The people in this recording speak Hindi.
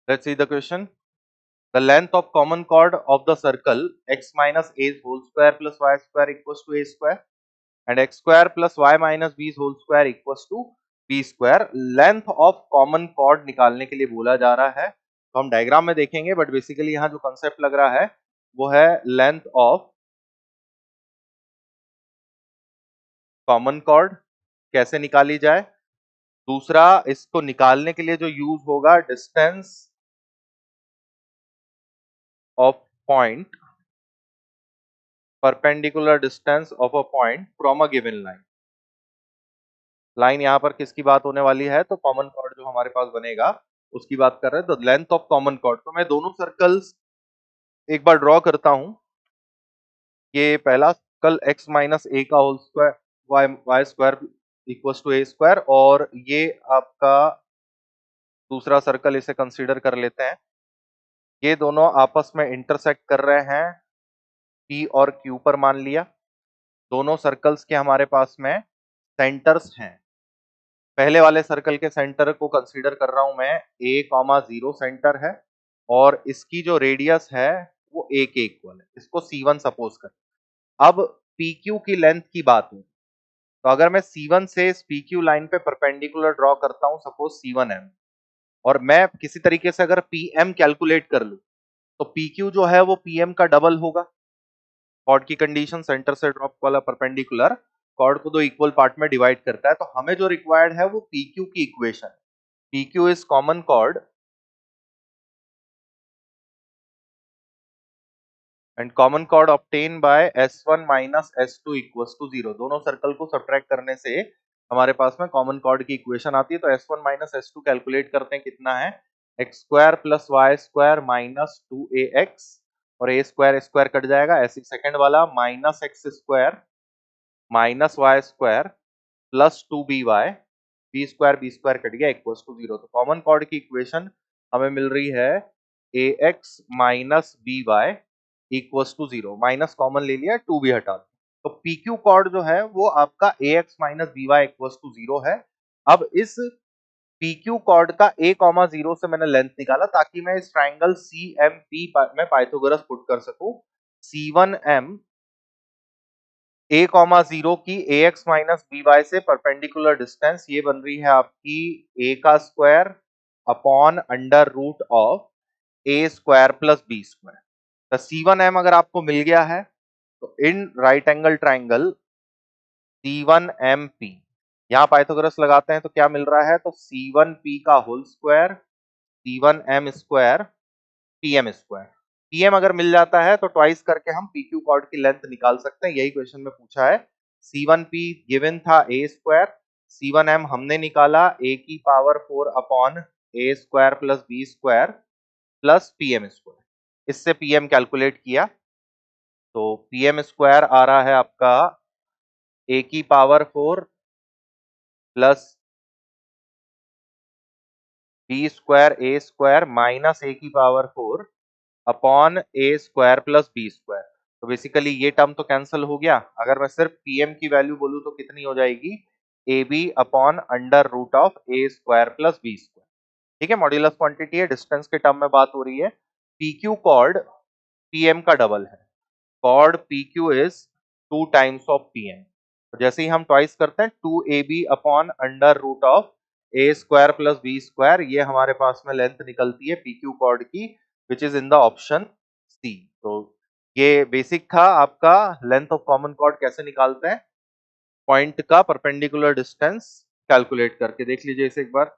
Let's see the question. The length of common chord of the circle x minus a whole square plus y square equals to a square and x square plus y minus b whole square equals to b square. Length of common chord निकालने के लिए बोला जा रहा है, तो हम डायग्राम में देखेंगे, बट बेसिकली यहाँ जो कंसेप्ट लग रहा है वो है लेंथ ऑफ कॉमन chord कैसे निकाली जाए। दूसरा, इसको निकालने के लिए जो यूज होगा distance of point, perpendicular distance of a point from a given line. Line यहाँ पर किसकी बात होने वाली है, तो कॉमन कॉर्ड जो हमारे पास बनेगा उसकी बात कर रहे हैं। तो लेंथ ऑफ कॉमन कॉर्ड, तो मैं दोनों सर्कल्स एक बार ड्रॉ करता हूं। ये पहला सर्कल x माइनस ए का whole square y square equals to a square, और ये आपका दूसरा सर्कल, इसे कंसीडर कर लेते हैं। ये दोनों आपस में इंटरसेक्ट कर रहे हैं P और Q पर, मान लिया। दोनों सर्कल्स के हमारे पास में सेंटर्स हैं। पहले वाले सर्कल के सेंटर को कंसीडर कर रहा हूं मैं, a,0 सेंटर है और इसकी जो रेडियस है वो a के इक्वल है। इसको C1 सपोज कर। अब PQ की लेंथ की बात है, तो अगर मैं C1 से इस PQ लाइन पे परपेंडिकुलर ड्रॉ करता हूं, सपोज C1m, और मैं किसी तरीके से अगर PM कैलकुलेट कर लूं, तो PQ जो है वो PM का डबल होगा। कॉर्ड की कंडीशन, सेंटर से ड्रॉप वाला परपेंडिकुलर कॉर्ड को दो इक्वल पार्ट में डिवाइड करता है, तो हमें जो रिक्वायर्ड है वो PQ की equation. PQ is common chord and common chord obtain by S1 minus S2 equals to 0। दोनों सर्कल को सब्ट्रैक्ट करने से हमारे पास में कॉमन कॉर्ड की इक्वेशन आती है। तो S1 माइनस S2 कैलकुलेट करते हैं, कितना है, x square plus y square minus 2ax, और a स्क्वायर स्क्वायर कट जाएगा। ऐसे सेकंड वाला minus x square minus y square plus 2by, b square cut गया इक्वल्स टू 0। तो कॉमन कॉर्ड की इक्वेशन हमें मिल रही है ax minus by equals to 0। Minus common ले लिया, 2 भी हटा दिया, तो PQ कॉर्ड जो है वो आपका ax minus by equals to 0 है। अब इस PQ कॉर्ड का a,0 से मैंने लेंथ निकाला ताकि मैं इस ट्राइंगल CMP में पाइथागोरस पुट कर सकूं। C1m a,0 की ax माइनस by से परपेंडिकुलर डिस्टेंस, ये बन रही है आपकी a का square upon under root of a square plus b square. तो C1m अगर आपको मिल गया है, तो in right angle triangle C1MP, यहां पाइथागोरस लगाते हैं तो क्या मिल रहा है, तो C1P का whole square C1m square PM square. PM अगर मिल जाता है तो ट्वाइस करके हम PQ कॉर्ड की लेंथ निकाल सकते हैं। यही क्वेश्चन में पूछा है। C1P गिवन था a स्क्वायर, C1m हमने निकाला a की power 4 upon a square plus b square plus PM square. इससे PM कैलकुलेट किया, तो PM स्क्वायर आ रहा है आपका a की power 4 plus b square a square minus a की power 4 upon a square plus b square. तो बेसिकली ये टर्म तो कैंसिल हो गया। अगर मैं सिर्फ PM की वैल्यू बोलूं तो कितनी हो जाएगी, AB upon under root of a square plus b square. ठीक है, मॉड्यूलस क्वांटिटी है, डिस्टेंस के टर्म में बात हो रही है। PQ कॉर्ड PM का डबल है। Chord PQ is 2 times of PM। तो जैसे ही हम ट्वाइस करते हैं, 2AB upon under root of a square plus b square, ये हमारे पास में लेंथ निकलती है PQ कॉर्ड की, which is in the option C। तो ये बेसिक था आपका लेंथ ऑफ कॉमन कॉर्ड कैसे निकालते हैं, पॉइंट का परपेंडिकुलर डिस्टेंस कैलकुलेट करके। देख लीजिए इसे एक बार।